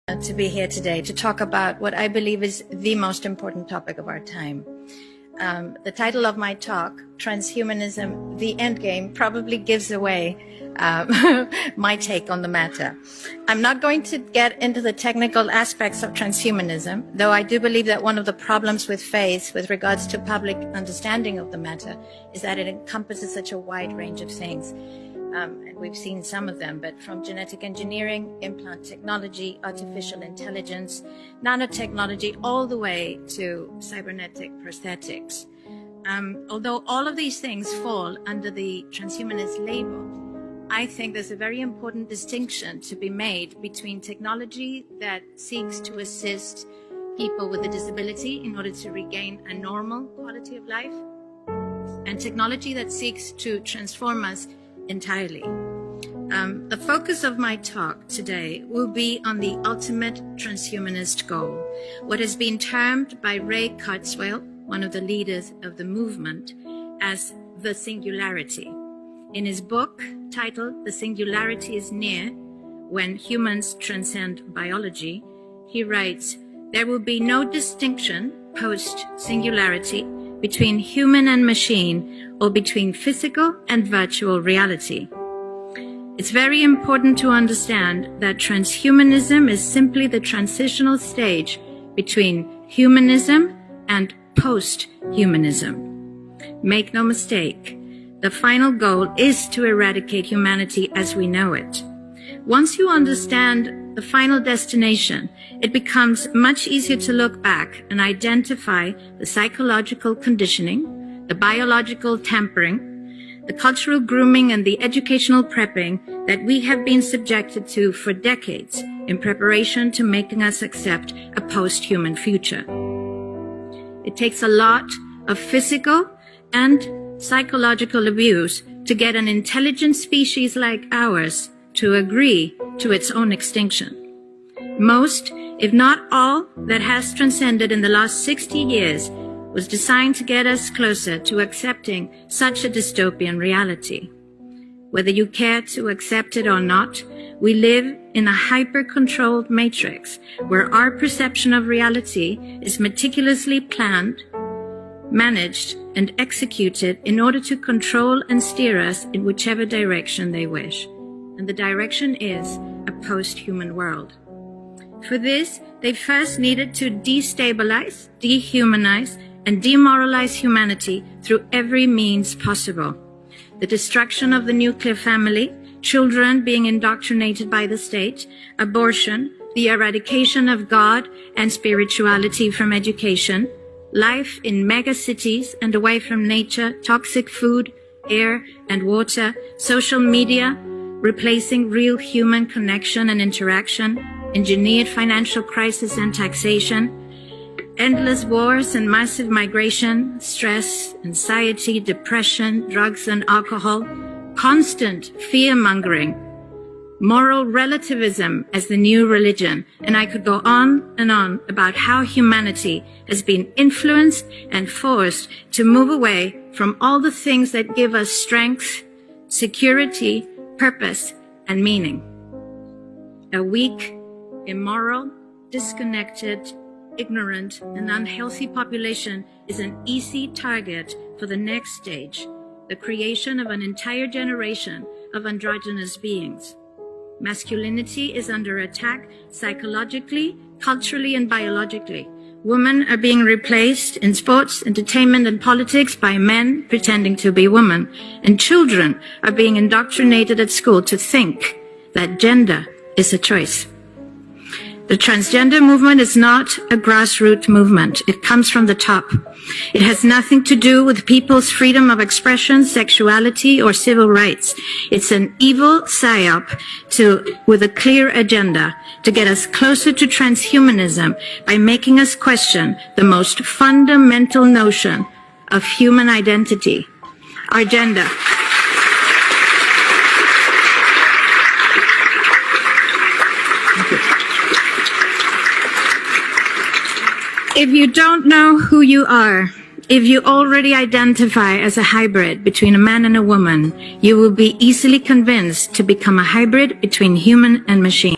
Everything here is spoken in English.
To be here today to talk about what I believe is the most important topic of our time. The title of my talk, Transhumanism, the Endgame, probably gives away my take on the matter. I'm not going to get into the technical aspects of transhumanism, though I do believe that one of the problems with faith with regards to public understanding of the matter is that it encompasses such a wide range of things. And we've seen some of them, but from genetic engineering, implant technology, artificial intelligence, nanotechnology, all the way to cybernetic prosthetics. Although all of these things fall under the transhumanist label, I think there's a very important distinction to be made between technology that seeks to assist people with a disability in order to regain a normal quality of life, and technology that seeks to transform us entirely. The focus of my talk today will be on the ultimate transhumanist goal, what has been termed by Ray Kurzweil, one of the leaders of the movement, as the singularity. In his book titled The Singularity is Near, When Humans Transcend Biology, he writes, "There will be no distinction post-singularity between human and machine, or between physical and virtual reality." It's very important to understand that transhumanism is simply the transitional stage between humanism and post-humanism. Make no mistake, the final goal is to eradicate humanity as we know it. Once you understand the final destination, it becomes much easier to look back and identify the psychological conditioning, the biological tampering, the cultural grooming, and the educational prepping that we have been subjected to for decades in preparation to making us accept a post-human future. It takes a lot of physical and psychological abuse to get an intelligent species like ours to agree to its own extinction. Most, if not all, that has transcended in the last 60 years was designed to get us closer to accepting such a dystopian reality. Whether you care to accept it or not, we live in a hyper-controlled matrix where our perception of reality is meticulously planned, managed, and executed in order to control and steer us in whichever direction they wish. And the direction is a post-human world. For this, they first needed to destabilize, dehumanize, and demoralize humanity through every means possible. The destruction of the nuclear family, children being indoctrinated by the state, abortion, the eradication of God and spirituality from education, life in megacities and away from nature, toxic food, air and water, social media, replacing real human connection and interaction, engineered financial crisis and taxation, endless wars and massive migration, stress, anxiety, depression, drugs and alcohol, constant fear-mongering, moral relativism as the new religion, and I could go on and on about how humanity has been influenced and forced to move away from all the things that give us strength, security, purpose, and meaning. A weak, immoral, disconnected, ignorant, and unhealthy population is an easy target for the next stage, the creation of an entire generation of androgynous beings. Masculinity is under attack psychologically, culturally, and biologically. Women are being replaced in sports, entertainment, and politics by men pretending to be women. And children are being indoctrinated at school to think that gender is a choice. The transgender movement is not a grassroots movement. It comes from the top. It has nothing to do with people's freedom of expression, sexuality, or civil rights. It's an evil psyop with a clear agenda to get us closer to transhumanism by making us question the most fundamental notion of human identity, our gender. If you don't know who you are, if you already identify as a hybrid between a man and a woman, you will be easily convinced to become a hybrid between human and machine.